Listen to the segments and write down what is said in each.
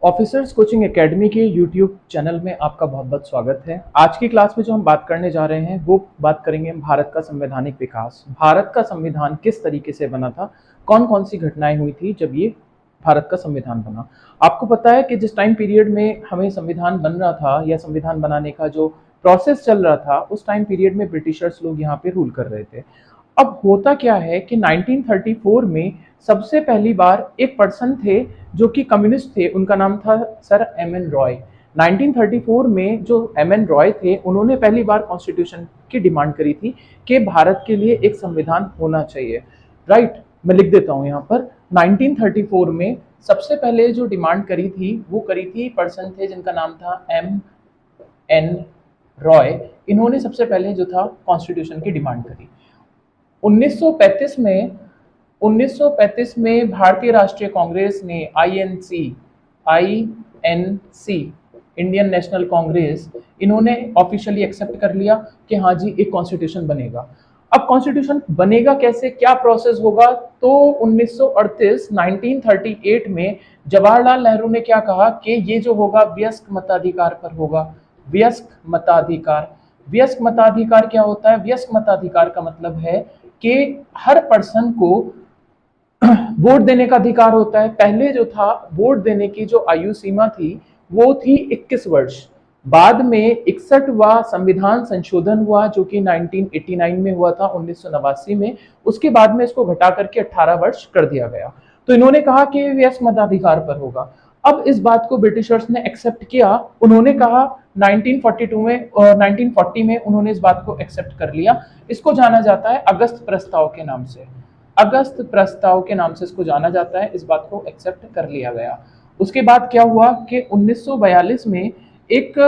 Officers coaching academy के YouTube channel में आपका बहुत बहुत स्वागत है। आज की क्लास में जो हम बात करने जा रहे हैं वो बात करेंगे हम भारत का संवैधानिक विकास। भारत का संविधान किस तरीके से बना था, कौन कौन सी घटनाएं हुई थी जब ये भारत का संविधान बना। आपको पता है कि जिस टाइम पीरियड में हमें संविधान बन रहा था या संविधान बनाने का जो प्रोसेस चल रहा था, उस टाइम पीरियड में ब्रिटिशर्स लोग यहाँ पे रूल कर रहे थे। अब होता क्या है कि 1934 में सबसे पहली बार एक पर्सन थे जो कि कम्युनिस्ट थे, उनका नाम था सर एम एन रॉय। 1934 में जो एम एन रॉय थे, उन्होंने पहली बार कॉन्स्टिट्यूशन की डिमांड करी थी कि भारत के लिए एक संविधान होना चाहिए। राइट, मैं लिख देता हूँ यहाँ पर। 1934 में सबसे पहले जो डिमांड करी थी वो करी थी पर्सन थे जिनका नाम था एम एन रॉय। इन्होंने सबसे पहले जो था कॉन्स्टिट्यूशन की डिमांड करी। 1935 में भारतीय राष्ट्रीय कांग्रेस ने आईएनसी इंडियन नेशनल कांग्रेस, इन्होंने ऑफिशियली एक्सेप्ट कर लिया कि हाँ जी एक कॉन्स्टिट्यूशन बनेगा। अब कॉन्स्टिट्यूशन बनेगा कैसे, क्या प्रोसेस होगा, तो 1938 में जवाहरलाल नेहरू ने क्या कहा कि ये जो होगा वयस्क मताधिकार पर होगा। वयस्क मताधिकार, वयस्क मताधिकार क्या होता है? वयस्क मताधिकार का मतलब है कि हर पर्सन को वोट देने का अधिकार होता है। पहले जो था वोट देने की जो आयु सीमा थी वो थी 21 वर्ष। बाद में 61वां संविधान संशोधन हुआ जो कि 1989 में हुआ था, 1989 में। उसके बाद में इसको घटा करके 18 वर्ष कर दिया गया। तो इन्होंने कहा कि वयस्क मताधिकार पर होगा। अब इस बात को ब्रिटिशर्स ने एक्सेप्ट किया। उन्होंने कहा 1942 में और 1940 में उन्होंने इस बात को एक्सेप्ट कर लिया। इसको जाना जाता है अगस्त प्रस्ताव के नाम से। अगस्त प्रस्ताव के नाम से इसको जाना जाता है। इस बात को एक्सेप्ट कर लिया गया। उसके बाद क्या हुआ कि 1942 में एक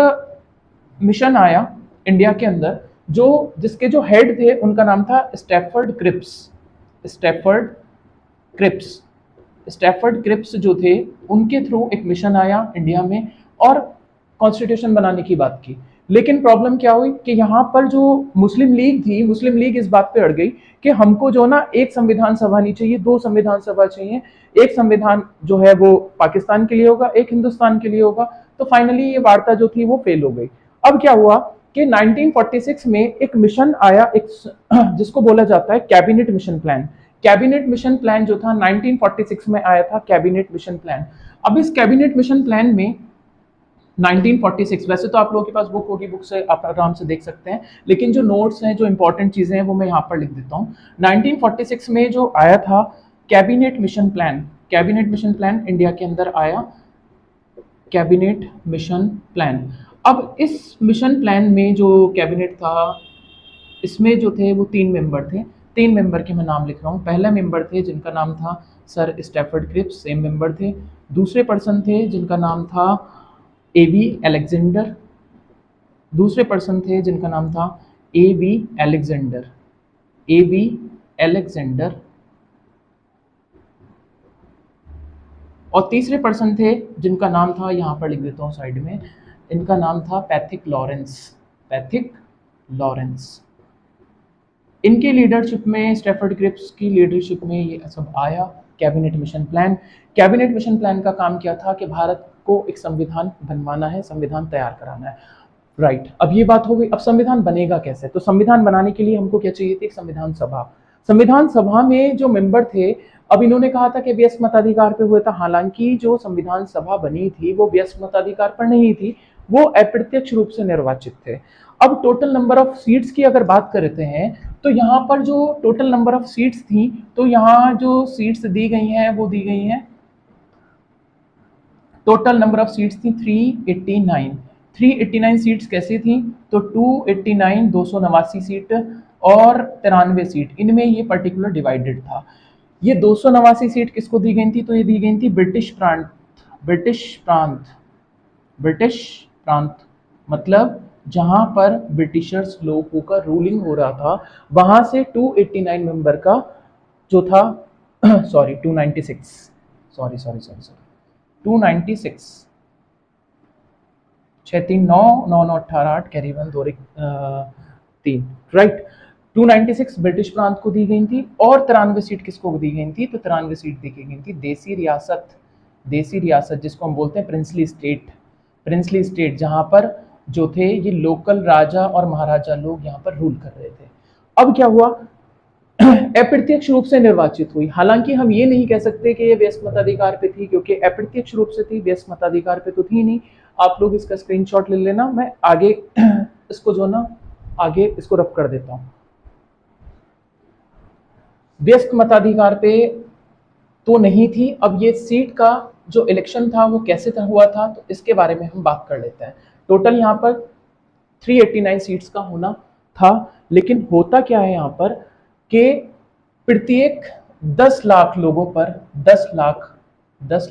मिशन आया इंडिया के अंदर, जो जिसके जो हेड थे उनका नाम था Stafford Cripps. Stafford Cripps Stafford Cripps जो थे, उनके थ्रू एक मिशन आया इंडिया में और कॉन्स्टिट्यूशन बनाने की बात की। लेकिन प्रॉब्लम क्या हुई कि यहाँ पर जो मुस्लिम लीग थी, मुस्लिम लीग इस बात पे अड़ गई कि हमको जो ना एक संविधान सभा नहीं चाहिए, दो संविधान सभा चाहिए। एक संविधान जो है वो पाकिस्तान के लिए होगा, एक हिंदुस्तान के लिए होगा। तो फाइनली ये वार्ता जो थी वो फेल हो गई। अब क्या हुआ कि 1946 में एक मिशन आया, एक जिसको बोला जाता है cabinet mission plan. Cabinet mission plan जो था 1946 में आया था, कैबिनेट मिशन प्लान। अब इस कैबिनेट मिशन प्लान में 1946, वैसे तो आप लोगों के पास बुक होगी, बुक से आप आराम से देख सकते हैं, लेकिन जो नोट्स हैं, जो इंपॉर्टेंट चीजें हैं वो मैं यहाँ पर लिख देता हूँ। 1946 में जो आया था cabinet mission plan, cabinet mission plan India के अंदर आया, कैबिनेट मिशन प्लान। अब इस मिशन प्लान में जो कैबिनेट था, इसमें जो थे वो 3 मेंबर थे। 3 मेंबर के मैं नाम लिख रहा हूँ। पहला मेंबर थे जिनका नाम था sir Stafford Cripps, same member थे। दूसरे पर्सन थे जिनका नाम था एवी अलेक्जेंडर। दूसरे पर्सन थे जिनका नाम था एवी अलेक्जेंडर, एवी अलेक्जेंडर। और तीसरे पर्सन थे जिनका नाम था, यहाँ पर लिख देता हूँ साइड में, इनका नाम था पैथिक लॉरेंस, पैथिक लॉरेंस। इनकी लीडरशिप में, स्टैफर्ड क्रिप्स की लीडरशिप में ये सब आया cabinet mission plan. Cabinet mission plan का काम क्या था कि भारत को एक संविधान बनवाना है, संविधान तैयार कराना है। राइट, अब ये बात हो गई। अब संविधान बनेगा कैसे? तो संविधान बनाने के लिए हमको क्या चाहिए थी? एक संविधान सभा। संविधान सभा में जो मेंबर थे, अब इन्होंने कहा था कि व्यस्क मताधिकार पे हुआ था। हालांकि जो संविधान सभा बनी थी वो व्यस्क मताधिकार पर नहीं थी, वो अप्रत्यक्ष रूप से निर्वाचित थे। अब टोटल नंबर ऑफ सीट्स की अगर बात करते हैं तो यहाँ पर जो टोटल नंबर ऑफ सीट्स थी, तो यहाँ जो सीट्स दी गई हैं वो दी गई हैं, टोटल नंबर ऑफ सीट्स थी 389। 389 सीट्स कैसी थी? तो 289, 289 सीट और 93 सीट, इनमें ये पर्टिकुलर डिवाइडेड था। ये 289 सीट किसको दी गई थी? तो ये दी गई थी ब्रिटिश प्रांत, ब्रिटिश प्रांत, ब्रिटिश प्रांत मतलब जहां पर ब्रिटिशर्स लोगों का रूलिंग हो रहा था, वहां से 289 मेंबर का जो था sorry 296, sorry 296, 63998 carry 1 2 3, right. 296 British प्रांत को दी गई थी और 93 सीट किसको दी गई थी? तो 93 सीट दी गई थी देसी रियासत, देसी रियासत जिसको हम बोलते हैं प्रिंसली स्टेट जहां पर जो थे ये लोकल राजा और महाराजा लोग यहाँ पर रूल कर रहे थे। अब क्या हुआ, अप्रत्यक्ष रूप से निर्वाचित हुई। हालांकि हम ये नहीं कह सकते कि ये व्यस्क मताधिकार पे थी, क्योंकि अप्रत्यक्ष रूप से थी, व्यस्क मताधिकार पे तो थी नहीं। आप लोग इसका स्क्रीनशॉट ले लेना, मैं आगे इसको जो ना आगे इसको रफ कर देता हूं। व्यस्क मताधिकार पे तो नहीं थी। अब ये सीट का जो इलेक्शन था वो कैसे हुआ था, तो इसके बारे में हम बात कर लेते हैं। टोटल यहाँ पर 389 सीट्स का होना था, लेकिन होता क्या है यहाँ पर कि प्रत्येक 10 लाख लोगों पर 10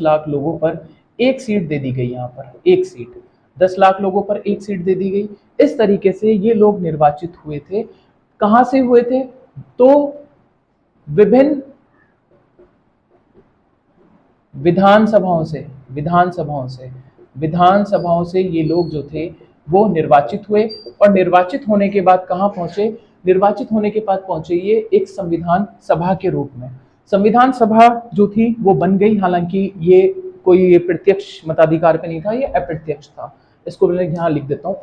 लाख लोगों पर एक सीट दे दी गई। यहाँ पर एक सीट 10 लाख लोगों पर एक सीट दे दी गई। इस तरीके से ये लोग निर्वाचित हुए थे। कहां से हुए थे, तो विभिन्न विधानसभाओं से ये लोग जो थे वो निर्वाचित हुए। और निर्वाचित होने के बाद कहां पहुंचे, निर्वाचित होने के बाद पहुंचे ये एक संविधान सभा के रूप में। संविधान सभा जो थी वो बन गई। हालांकि ये कोई प्रत्यक्ष मताधिकार पे नहीं था, ये अप्रत्यक्ष था। इसको मैं यहाँ लिख देता हूँ,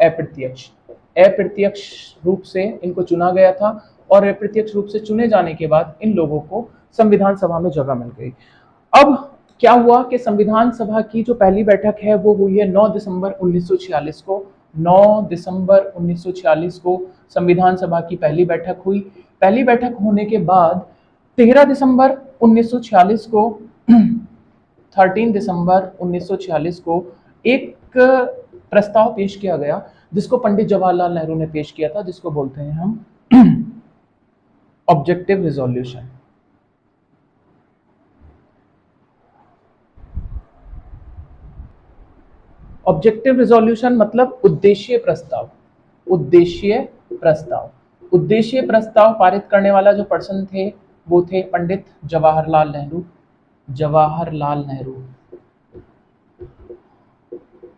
अप्रत्यक्ष रूप से इनको चुना गया था। और अप्रत्यक्ष रूप से चुने जाने के बाद इन लोगों को संविधान सभा में जगह मिल गई। अब क्या हुआ कि संविधान सभा की जो पहली बैठक है वो हुई है 9 दिसंबर 1946 को। 9 दिसंबर 1946 को संविधान सभा की पहली बैठक हुई। पहली बैठक होने के बाद 13 दिसंबर 1946 को 13 दिसंबर 1946 को एक प्रस्ताव पेश किया गया, जिसको पंडित जवाहरलाल नेहरू ने पेश किया था, जिसको बोलते हैं हम ऑब्जेक्टिव रिजोल्यूशन। ऑब्जेक्टिव रिजोल्यूशन मतलब उद्देश्य प्रस्ताव। उद्देश्य प्रस्ताव पारित करने वाला जो पर्सन थे वो थे पंडित जवाहरलाल नेहरू।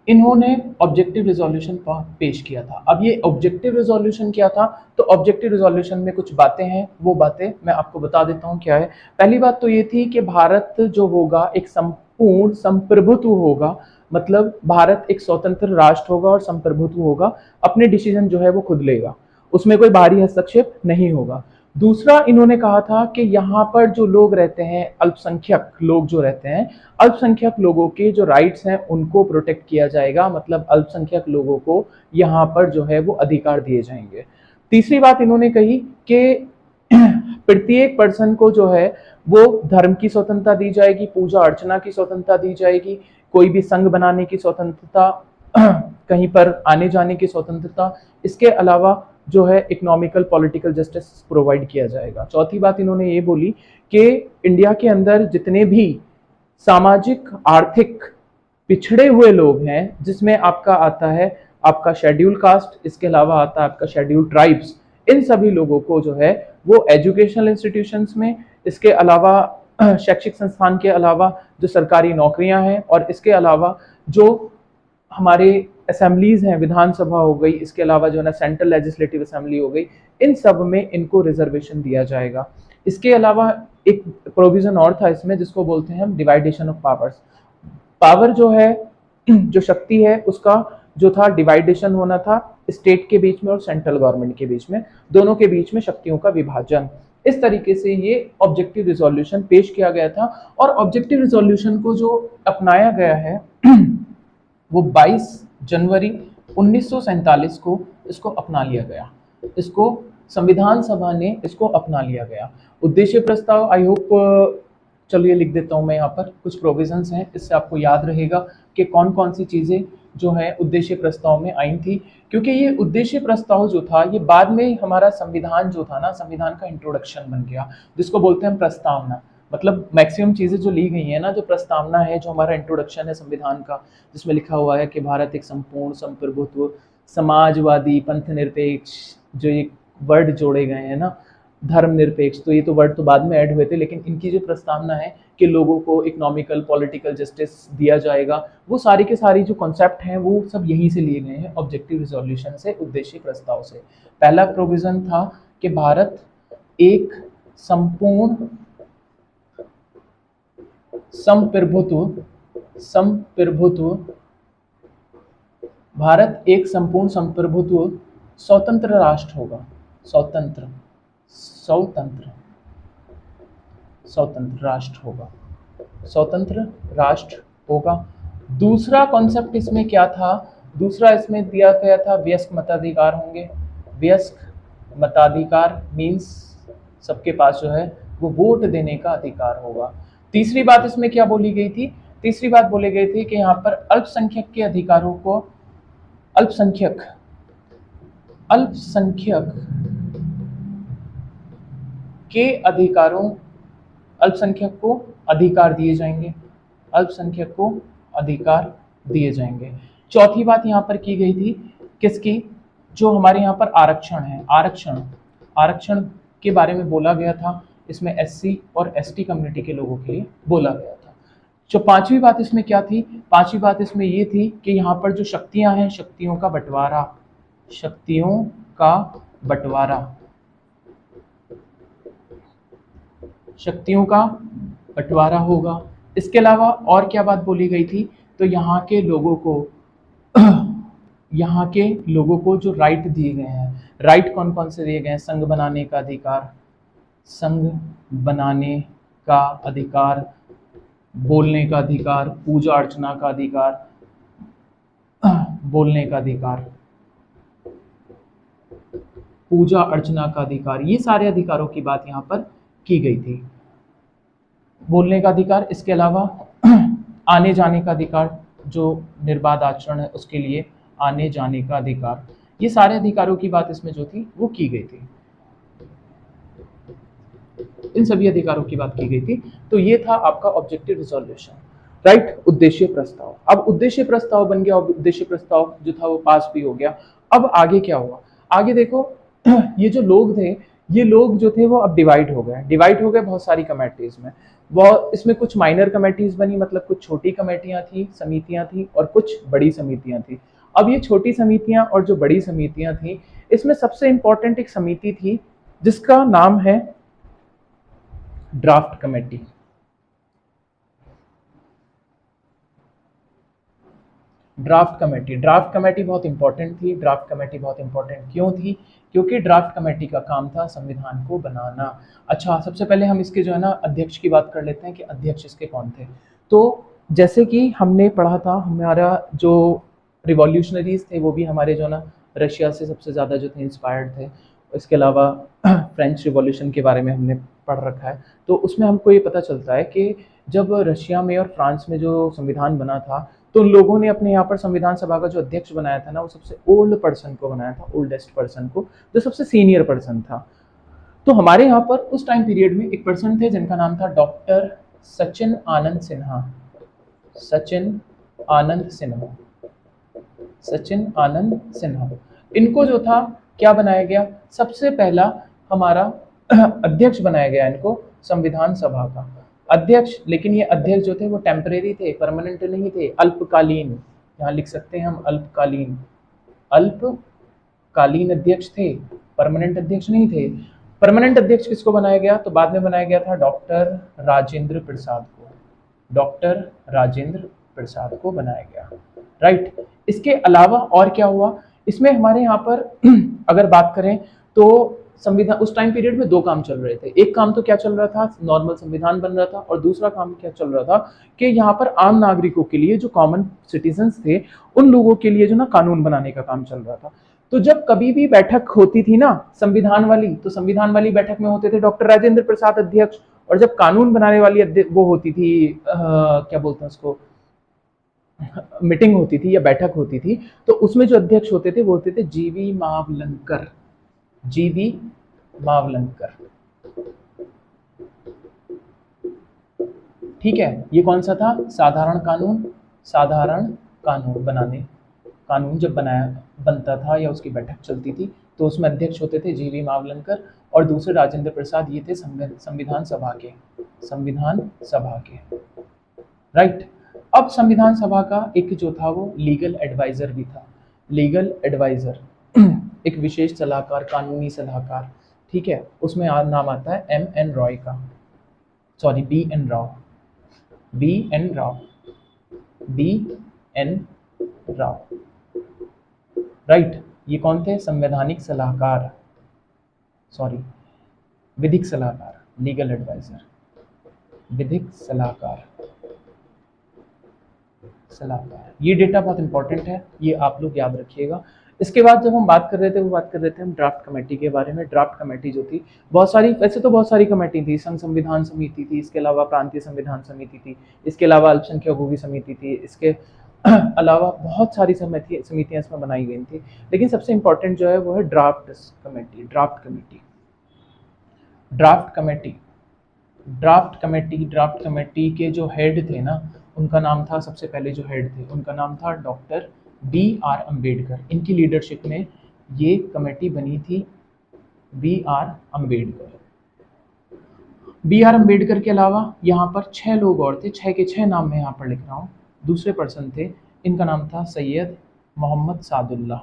इन्होंने ऑब्जेक्टिव रिजोल्यूशन पेश किया था। अब ये ऑब्जेक्टिव रिजोल्यूशन क्या था, तो ऑब्जेक्टिव रिजोल्यूशन में कुछ बातें हैं, वो बातें मैं आपको बता देता हूँ क्या है। पहली बात तो ये थी कि भारत जो होगा एक संपूर्ण संप्रभुत्व होगा, मतलब भारत एक स्वतंत्र राष्ट्र होगा और संप्रभुत्व होगा, अपने डिसीजन जो है वो खुद लेगा, उसमें कोई बाहरी हस्तक्षेप नहीं होगा। दूसरा इन्होंने कहा था कि यहाँ पर जो लोग रहते हैं, अल्पसंख्यक लोग जो रहते हैं, अल्पसंख्यक लोगों के जो राइट्स हैं उनको प्रोटेक्ट किया जाएगा, मतलब अल्पसंख्यक लोगों को यहाँ पर जो है वो अधिकार दिए जाएंगे। तीसरी बात इन्होंने कही कि प्रत्येक पर्सन को जो है वो धर्म की स्वतंत्रता दी जाएगी, पूजा अर्चना की स्वतंत्रता दी जाएगी, कोई भी संघ बनाने की स्वतंत्रता, कहीं पर आने जाने की स्वतंत्रता, इसके अलावा जो है इकोनॉमिकल पॉलिटिकल जस्टिस प्रोवाइड किया जाएगा। चौथी बात इन्होंने ये बोली कि इंडिया के अंदर जितने भी सामाजिक आर्थिक पिछड़े हुए लोग हैं, जिसमें आपका आता है आपका शेड्यूल कास्ट, इसके अलावा आता है आपका शेड्यूल ट्राइब्स, इन सभी लोगों को जो है वो एजुकेशनल इंस्टीट्यूशंस में, इसके अलावा शैक्षिक संस्थान के अलावा जो सरकारी नौकरियां हैं, और इसके अलावा जो हमारे असेंबलीज हैं, विधानसभा हो गई, इसके अलावा जो है ना सेंट्रल लेजिस्लेटिव असेंबली हो गई, इन सब में इनको रिजर्वेशन दिया जाएगा। इसके अलावा एक प्रोविजन और था इसमें, जिसको बोलते हैं हम डिवाइडेशन ऑफ पावर्स। पावर जो है, जो शक्ति है, उसका जो था डिवाइडेशन होना था स्टेट के बीच में और सेंट्रल गवर्नमेंट के बीच में, दोनों के बीच में शक्तियों का विभाजन। इस तरीके से ये ऑब्जेक्टिव रिजोल्यूशन पेश किया गया था। और ऑब्जेक्टिव रिजोल्यूशन को जो अपनाया गया है वो 22 जनवरी 1947 को इसको अपना लिया गया। इसको संविधान सभा ने इसको अपना लिया गया। उद्देश्य प्रस्ताव, आई होप, चलिए लिख देता हूं मैं यहाँ पर, कुछ प्रोविजंस हैं, इससे आपको याद रहेगा कि कौन कौन सी चीजें जो है उद्देश्य प्रस्ताव में आई थी। क्योंकि ये उद्देश्य प्रस्ताव जो था ये बाद में हमारा संविधान जो था ना, संविधान का इंट्रोडक्शन बन गया, जिसको बोलते हैं प्रस्तावना। मतलब मैक्सिमम चीजें जो ली गई है ना, जो प्रस्तावना है, जो हमारा इंट्रोडक्शन है संविधान का, जिसमें लिखा हुआ है कि भारत एक संपूर्ण संप्रभुत्व समाजवादी पंथ निरपेक्ष, जो ये वर्ड जोड़े गए हैं ना, धर्मनिरपेक्ष, तो ये तो वर्ड तो बाद में ऐड हुए थे, लेकिन इनकी जो प्रस्तावना है कि लोगों को इकोनॉमिकल पॉलिटिकल जस्टिस दिया जाएगा, वो सारी के सारी जो कॉन्सेप्ट हैं वो सब यहीं से लिए गए हैं, ऑब्जेक्टिव रिजोल्यूशन से, उद्देश्य प्रस्ताव से। पहला प्रोविजन था कि भारत एक संपूर्ण संप्रभुत्व संप्रभुत्व, भारत एक संपूर्ण संप्रभुत्व स्वतंत्र राष्ट्र होगा। स्वतंत्र स्वतंत्र स्वतंत्र राष्ट्र होगा। स्वतंत्र राष्ट्र होगा। दूसरा कॉन्सेप्ट इसमें क्या था? दूसरा इसमें दिया गया था वयस्क मताधिकार होंगे। वयस्क मताधिकार मीन्स सबके पास जो है वो वोट देने का अधिकार होगा। तीसरी बात इसमें क्या बोली गई थी? तीसरी बात बोली गई थी कि यहाँ पर अल्पसंख्यक के अधिकारों को, अल्पसंख्यक अल्पसंख्यक के अधिकारों, अल्पसंख्यक को अधिकार दिए जाएंगे। अल्पसंख्यक को अधिकार दिए जाएंगे। चौथी बात यहाँ पर की गई थी किसकी? जो हमारे यहाँ पर आरक्षण है, आरक्षण आरक्षण के बारे में बोला गया था। इसमें एससी और एसटी कम्युनिटी के लोगों के लिए बोला गया था। जो पांचवी बात इसमें क्या थी? पांचवी बात इसमें ये थी कि यहाँ पर जो शक्तियां हैं, शक्तियों का बंटवारा, शक्तियों का बंटवारा, शक्तियों का बंटवारा होगा। इसके अलावा और क्या बात बोली गई थी? तो यहाँ के लोगों को यहाँ के लोगों को जो राइट दिए गए हैं, राइट कौन कौन से दिए गए हैं? संघ बनाने का अधिकार, संघ बनाने का अधिकार, बोलने का अधिकार, पूजा अर्चना का अधिकार, बोलने का अधिकार, पूजा अर्चना का अधिकार, ये सारे अधिकारों की बात यहाँ पर की गई थी। बोलने का अधिकार, इसके अलावा आने जाने का अधिकार, जो निर्बाध आचरण है उसके लिए आने जाने का अधिकार, ये सारे अधिकारों की बात इसमें जो थी वो की गई थी। इन सभी अधिकारों की बात की गई थी। तो ये था आपका ऑब्जेक्टिव रिजोल्यूशन, राइट, उद्देश्य प्रस्ताव। अब उद्देश्य प्रस्ताव बन गया, उद्देश्य प्रस्ताव जो था वो पास भी हो गया। अब आगे क्या हुआ? आगे देखो, ये जो लोग थे, ये लोग जो थे वो अब डिवाइड हो गए बहुत सारी कमेटीज में। वो इसमें कुछ माइनर कमेटीज बनी, मतलब कुछ छोटी कमेटियां थी, समितियां थी, और कुछ बड़ी समितियां थी। अब ये छोटी समितियां और जो बड़ी समितियां थी, इसमें सबसे इंपॉर्टेंट एक समिति थी जिसका नाम है ड्राफ्ट कमेटी। ड्राफ्ट कमेटी बहुत इंपॉर्टेंट थी। ड्राफ्ट कमेटी बहुत इंपॉर्टेंट क्यों थी? क्योंकि ड्राफ्ट कमेटी का काम था संविधान को बनाना। अच्छा, सबसे पहले हम इसके जो है ना अध्यक्ष की बात कर लेते हैं कि अध्यक्ष इसके कौन थे। तो जैसे कि हमने पढ़ा था, हमारा जो रिवॉल्यूशनरीज थे वो भी हमारे जो ना रशिया से सबसे ज़्यादा जो थे इंस्पायर्ड थे। इसके अलावा फ्रेंच रिवॉल्यूशन के बारे में हमने पढ़ रखा है। तो उसमें हमको ये पता चलता है कि जब रशिया में और फ्रांस में जो संविधान बना था, तो लोगों ने अपने यहाँ पर संविधान सभा का जो अध्यक्ष बनाया था ना, वो सबसे ओल्ड पर्सन को बनाया था, ओल्डेस्ट पर्सन को, जो सबसे सीनियर पर्सन था। तो हमारे यहाँ पर उस टाइम पीरियड में एक पर्सन थे जिनका नाम था डॉक्टर सचिन आनंद सिन्हा। सचिन आनंद सिन्हा, सचिन आनंद सिन्हा। इनको जो था क्या बनाया गया? सबसे पहला हमारा अध्यक्ष बनाया गया इनको संविधान सभा का अध्यक्ष। लेकिन ये अध्यक्ष जो थे वो टेम्परेरी थे, परमानेंट नहीं थे, अल्पकालीन। यहाँ लिख सकते हैं हम अल्पकालीन, अल्पकालीन अध्यक्ष थे, परमानेंट अध्यक्ष नहीं थे। परमानेंट अध्यक्ष किसको बनाया गया? तो बाद में बनाया गया था डॉक्टर राजेंद्र प्रसाद को, डॉक्टर राजेंद्र प्रसाद को बनाया गया, राइट। इसके अलावा और क्या हुआ इसमें? हमारे यहाँ पर अगर बात करें तो संविधान उस टाइम पीरियड में दो काम चल रहे थे। एक काम तो क्या चल रहा था, नॉर्मल संविधान बन रहा था, और दूसरा काम क्या चल रहा था कि यहाँ पर आम नागरिकों के लिए, जो कॉमन सिटीजन्स थे, उन लोगों के लिए जो ना कानून बनाने का काम चल रहा था। तो जब कभी भी बैठक होती थी ना संविधान वाली, तो संविधान वाली बैठक में होते थे डॉक्टर राजेंद्र प्रसाद अध्यक्ष, और जब कानून बनाने वाली वो होती थी क्या बोलते हैं उसको, मीटिंग होती थी या बैठक होती थी, तो उसमें जो अध्यक्ष होते थे वो होते थे जीवी मावलंकर, जीवी मावलंकर, ठीक है। ये कौन सा था? साधारण कानून, साधारण कानून बनाने, कानून जब बनता था या उसकी बैठक चलती थी तो उसमें अध्यक्ष होते थे जीवी मावलंकर, और दूसरे राजेंद्र प्रसाद, ये थे संविधान सभा के, संविधान सभा के, राइट। अब संविधान सभा का एक जो था वो लीगल एडवाइजर भी था, लीगल एडवाइजर एक विशेष सलाहकार, कानूनी सलाहकार, ठीक है। उसमें नाम आता है M.N. रॉय का, sorry B.N. Rao, B.N. Rao, DN Rao, right. ये कौन थे? संवैधानिक सलाहकार, सॉरी विधिक सलाहकार, लीगल एडवाइजर, विधिक सलाहकार, ये डेटा बहुत इंपॉर्टेंट है, ये आप लोग याद रखिएगा। इसके बाद जब हम बात कर रहे थे, वो बात कर रहे थे हम ड्राफ्ट कमेटी के बारे में। ड्राफ्ट कमेटी जो थी, बहुत सारी, वैसे तो बहुत सारी कमेटी थी, संघ संविधान समिति थी, इसके अलावा प्रांतीय संविधान समिति थी, इसके अलावा अल्पसंख्यकों की समिति थी, इसके अलावा बहुत सारी समितियां इसमें बनाई गई थी, लेकिन सबसे इंपॉर्टेंट जो है वो है draft committee. Draft committee, draft committee, draft committee, draft committee के जो हेड थे ना, उनका नाम था, सबसे पहले जो हेड थे उनका नाम था डॉक्टर BR अम्बेडकर। इनकी लीडरशिप में ये कमेटी बनी थी, BR अम्बेडकर। BR अम्बेडकर के अलावा यहाँ पर 6 लोग और थे, 6 के 6 नाम मैं यहाँ पर लिख रहा हूँ। दूसरे पर्सन थे, इनका नाम था सैयद मोहम्मद सादुल्लाह,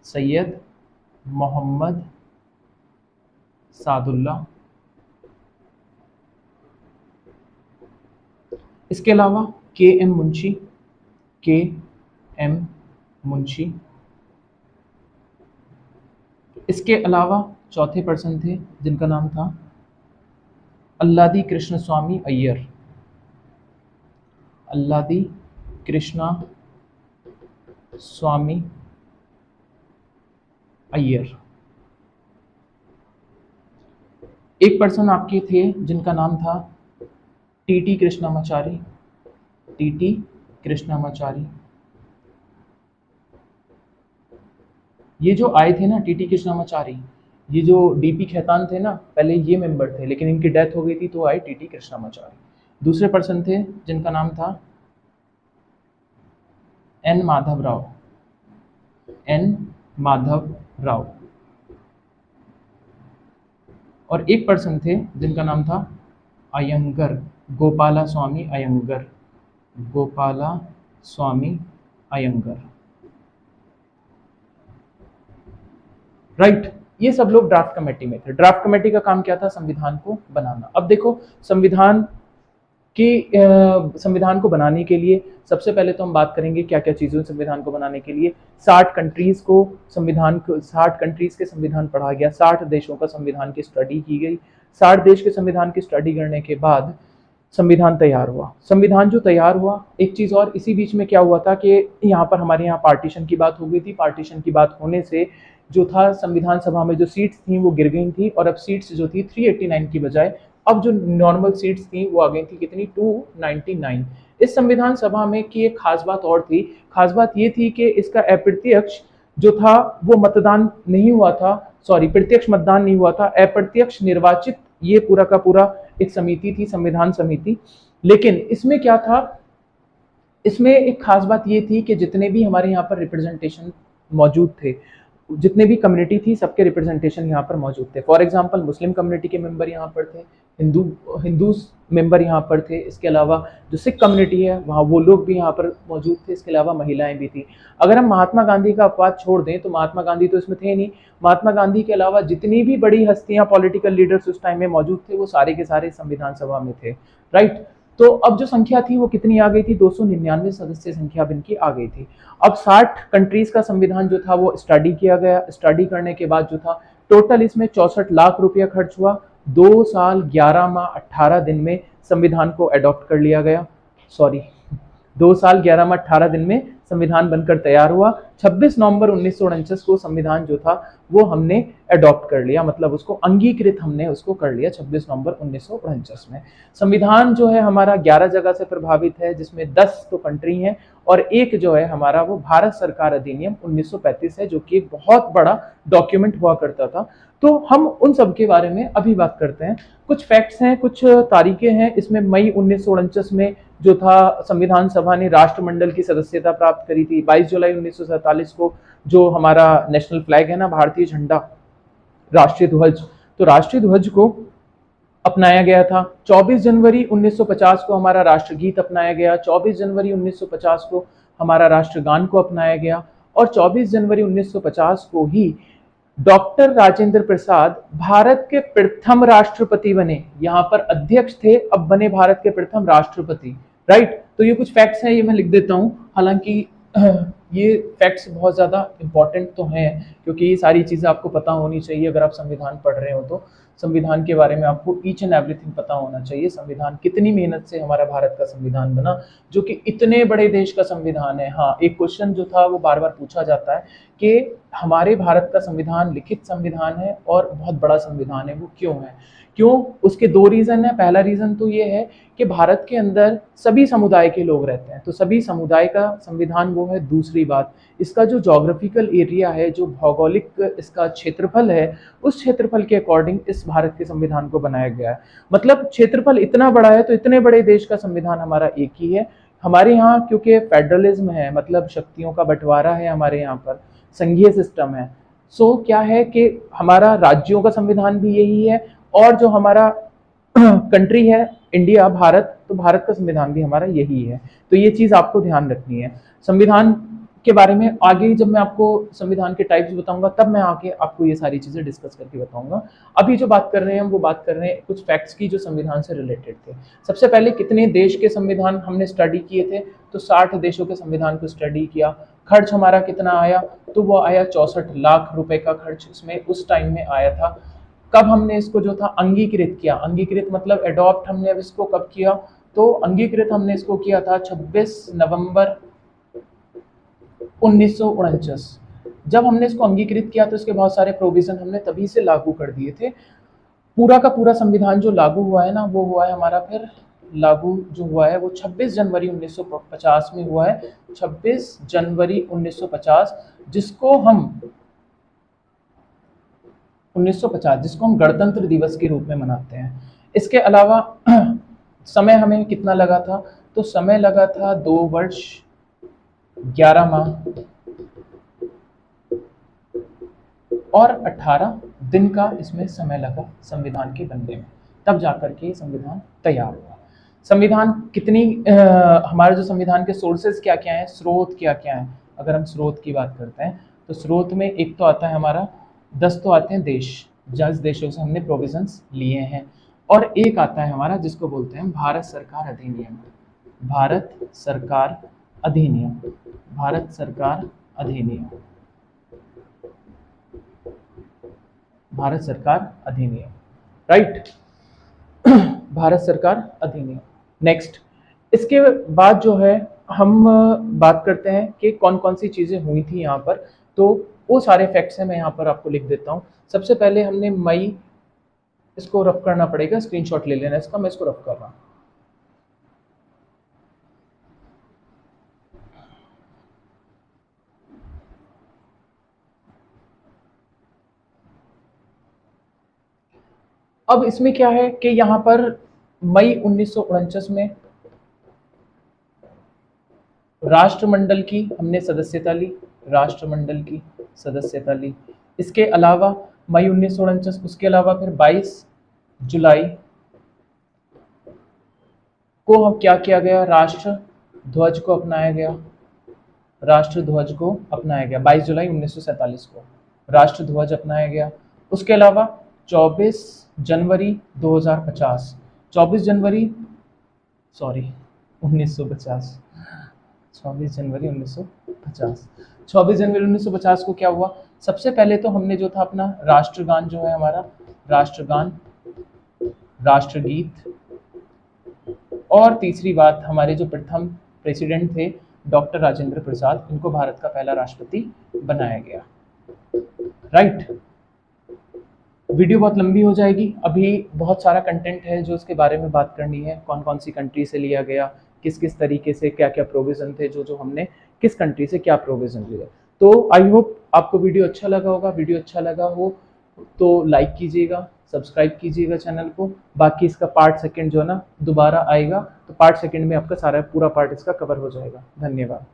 सैयद मोहम्मद सादुल्लाह। इसके अलावा KM मुंशी, KM मुंशी। इसके अलावा चौथे पर्सन थे जिनका नाम था अल्लादी कृष्ण स्वामी अय्यर, अल्लादी कृष्णा स्वामी अय्यर। एक पर्सन आपके थे जिनका नाम था TT कृष्णामाचारी, TT कृष्णामाचारी। ये जो आए थे ना TT कृष्णामाचारी, ये जो DP खेतान थे ना, पहले ये मेंबर थे, लेकिन इनकी डेथ हो गई थी तो आए TT कृष्णामाचारी। दूसरे पर्सन थे जिनका नाम था N माधव राव, N माधव राव। और एक पर्सन थे जिनका नाम था अयंगर, गोपाला स्वामी अयंगर, गोपाला स्वामी अयंगर, राइट। ये सब लोग ड्राफ्ट कमेटी में थे। ड्राफ्ट कमेटी का काम क्या था? संविधान को बनाना। अब देखो, संविधान को बनाने के लिए सबसे पहले तो हम बात करेंगे क्या क्या चीज़ों, संविधान को बनाने के लिए 60 कंट्रीज के संविधान पढ़ा गया, 60 देशों का संविधान की स्टडी की गई। 60 देश के संविधान की स्टडी करने के बाद संविधान तैयार हुआ। संविधान जो तैयार हुआ, एक चीज़ और इसी बीच में क्या हुआ था कि यहाँ पर हमारे यहाँ पार्टीशन की बात हो गई थी। पार्टीशन की बात होने से जो था, संविधान सभा में जो सीट्स थी वो गिर गई थी, और अब सीट्स जो थी 389 की बजाय अब जो नॉर्मल सीट्स थी वो आ गई थी कितनी? 299। इस संविधान सभा में की एक खास बात और थी। खास बात ये थी कि इसका अप्रत्यक्ष जो था वो मतदान नहीं हुआ था, सॉरी प्रत्यक्ष मतदान नहीं हुआ था, अप्रत्यक्ष निर्वाचित ये पूरा का पूरा एक समिति थी, संविधान समिति। लेकिन इसमें क्या था, इसमें एक खास बात ये थी कि जितने भी हमारे यहाँ पर रिप्रेजेंटेशन मौजूद थे, जितने भी कम्युनिटी थी, सबके रिप्रेजेंटेशन यहाँ पर मौजूद थे। फॉर एग्जांपल मुस्लिम कम्युनिटी के मेंबर यहाँ पर थे, हिंदू मेंबर यहाँ पर थे, इसके अलावा जो सिख कम्युनिटी है वहाँ वो लोग भी यहाँ पर मौजूद थे, इसके अलावा महिलाएं भी थी। अगर हम महात्मा गांधी का अपवाद छोड़ दें तो महात्मा गांधी तो इसमें थे नहीं। महात्मा गांधी के अलावा जितनी भी बड़ी हस्तियां, पॉलिटिकल लीडर्स उस टाइम में मौजूद थे, वो सारे के सारे संविधान सभा में थे, राइट। तो अब जो संख्या थी वो कितनी आ गई थी? 299 सदस्य संख्या इनकी आ गई थी। अब 60 कंट्रीज का संविधान जो था वो स्टडी किया गया। स्टडी करने के बाद जो था टोटल इसमें 64 लाख रुपया खर्च हुआ। 2 साल 11 माह 18 दिन में संविधान को अडॉप्ट कर लिया गया। 2 साल 11 माह 18 दिन में संविधान बनकर तैयार हुआ। 26 नवंबर 1949 को संविधान जो था वो हमने अडॉप्ट कर लिया, मतलब उसको अंगीकृत हमने उसको कर लिया 26 नवंबर 1949 में। संविधान जो है हमारा 11 जगह से प्रभावित है, जिसमें 10 तो कंट्री हैं और एक जो है हमारा वो भारत सरकार अधिनियम 1935 है, जो कि एक बहुत बड़ा डॉक्यूमेंट हुआ करता था। तो हम उन सब के बारे में अभी बात करते हैं। कुछ फैक्ट्स हैं, कुछ तारीखें हैं। इसमें मई 1949 में जो था संविधान सभा ने राष्ट्रमंडल की सदस्यता प्राप्त करी थी। 22 जुलाई 1947 को जो हमारा नेशनल फ्लैग है ना, भारतीय झंडा, राष्ट्रीय ध्वज, तो राष्ट्रीय ध्वज को अपनाया गया था। 24 जनवरी 1950 को हमारा राष्ट्रगीत अपनाया गया। 24 जनवरी 1950 को हमारा राष्ट्रगान को अपनाया गया। और 24 जनवरी 1950 को ही डॉक्टर राजेंद्र प्रसाद भारत के प्रथम राष्ट्रपति बने। यहाँ पर अध्यक्ष थे, अब बने भारत के प्रथम राष्ट्रपति। राइट। तो ये कुछ फैक्ट्स हैं, ये मैं लिख देता हूँ। हालांकि ये फैक्ट्स बहुत ज़्यादा इंपॉर्टेंट तो हैं, क्योंकि ये सारी चीज़ें आपको पता होनी चाहिए अगर आप संविधान पढ़ रहे हो तो। संविधान के बारे में आपको ईच एंड एवरीथिंग पता होना चाहिए। संविधान कितनी मेहनत से हमारा भारत का संविधान बना, जो कि इतने बड़े देश का संविधान है। हाँ, एक क्वेश्चन जो था वो बार बार पूछा जाता है कि हमारे भारत का संविधान लिखित संविधान है और बहुत बड़ा संविधान है, वो क्यों है? क्यों? उसके दो रीज़न है। पहला रीज़न तो ये है कि भारत के अंदर सभी समुदाय के लोग रहते हैं, तो सभी समुदाय का संविधान वो है। दूसरी बात, इसका जो जोग्राफिकल एरिया है, जो भौगोलिक इसका क्षेत्रफल है, उस क्षेत्रफल के अकॉर्डिंग इस भारत के संविधान को बनाया गया है। मतलब क्षेत्रफल इतना बड़ा है, तो इतने बड़े देश का संविधान हमारा एक ही है। हमारे यहाँ क्योंकि फेडरलिज्म है, मतलब शक्तियों का बंटवारा है, हमारे यहाँ पर संघीय सिस्टम है। सो क्या है कि हमारा राज्यों का संविधान भी यही है, और जो हमारा कंट्री है इंडिया, भारत, तो भारत का संविधान भी हमारा यही है। तो ये चीज़ आपको ध्यान रखनी है। संविधान के बारे में आगे जब मैं आपको संविधान के टाइप्स बताऊंगा, तब मैं आगे आपको ये सारी चीज़ें डिस्कस करके बताऊंगा। अभी जो बात कर रहे हैं हम वो बात कर रहे हैं कुछ फैक्ट्स की जो संविधान से रिलेटेड थे। सबसे पहले कितने देश के संविधान हमने स्टडी किए थे? तो 60 देशों के संविधान को स्टडी किया। खर्च हमारा कितना आया? तो वो आया 64 लाख रुपए का खर्च इसमें उस टाइम में आया था। कब हमने इसको जो था अंगीकृत किया? अंगीकृत मतलब एडॉप्ट हमने अब इसको कब किया? तो अंगीकृत हमने इसको किया था 26 नवंबर 1949। जब हमने इसको अंगीकृत किया तो इसके बहुत सारे प्रोविजन हमने तभी से लागू कर दिए थे। पूरा का पूरा संविधान जो लागू हुआ है ना, वो हुआ है हमारा फिर लागू जो हुआ है वो 26 जनवरी 1950 में हुआ है। 26 जनवरी 1950, जिसको हम 1950 जिसको हम गणतंत्र दिवस के रूप में मनाते हैं। इसके अलावा समय हमें कितना लगा था? तो समय लगा था 2 वर्ष 11 माह और 18 दिन का इसमें समय लगा संविधान के बनने में, तब जाकर के संविधान तैयार हुआ। संविधान कितनी हमारे जो संविधान के सोर्सेज क्या क्या हैं, स्रोत क्या क्या हैं? अगर हम स्रोत की बात करते हैं तो स्रोत में एक तो आता है हमारा 10 तो आते हैं देश, जिस देशों से हमने प्रोविजंस लिए हैं, और एक आता है हमारा जिसको बोलते हैं भारत सरकार अधिनियम। भारत सरकार अधिनियम, भारत सरकार अधिनियम, भारत सरकार अधिनियम, राइट। भारत सरकार अधिनियम। नेक्स्ट, इसके बाद जो है हम बात करते हैं कि कौन कौन सी चीज़ें हुई थी यहाँ पर। तो वो सारे फैक्ट्स हैं, मैं यहाँ पर आपको लिख देता हूँ। सबसे पहले हमने मई, इसको रफ करना पड़ेगा, स्क्रीनशॉट ले लेना इसका, मैं इसको रफ कर रहा हूँ। अब इसमें क्या है कि यहाँ पर मई 1949 में राष्ट्रमंडल की हमने सदस्यता ली, राष्ट्रमंडल की सदस्यता ली। इसके अलावा मई 1949, उसके अलावा फिर 22 जुलाई को हम क्या किया गया? राष्ट्र ध्वज को अपनाया गया, राष्ट्र ध्वज को अपनाया गया। 22 जुलाई 1947 को राष्ट्र ध्वज अपनाया गया। उसके अलावा 24 जनवरी 2050, 24 जनवरी 1950, 24 जनवरी 1950, 24 जनवरी 1950 को क्या हुआ? सबसे पहले तो हमने जो था अपना राष्ट्रगान जो है हमारा, राष्ट्रगान, राष्ट्रगीत, और तीसरी बात, हमारे जो प्रथम प्रेसिडेंट थे डॉक्टर राजेंद्र प्रसाद, इनको भारत का पहला राष्ट्रपति बनाया गया, राइट। वीडियो बहुत लंबी हो जाएगी, अभी बहुत सारा कंटेंट है जो इसके बारे में बात करनी है। कौन कौन सी कंट्री से लिया गया, किस किस तरीके से क्या क्या प्रोविज़न थे, जो जो हमने किस कंट्री से क्या प्रोविज़न लिया। तो आई होप आपको वीडियो अच्छा लगा होगा। वीडियो अच्छा लगा हो तो लाइक कीजिएगा, सब्सक्राइब कीजिएगा चैनल को। बाकी इसका पार्ट सेकंड जो है ना दोबारा आएगा, तो पार्ट सेकंड में आपका सारा पूरा पार्ट इसका कवर हो जाएगा। धन्यवाद।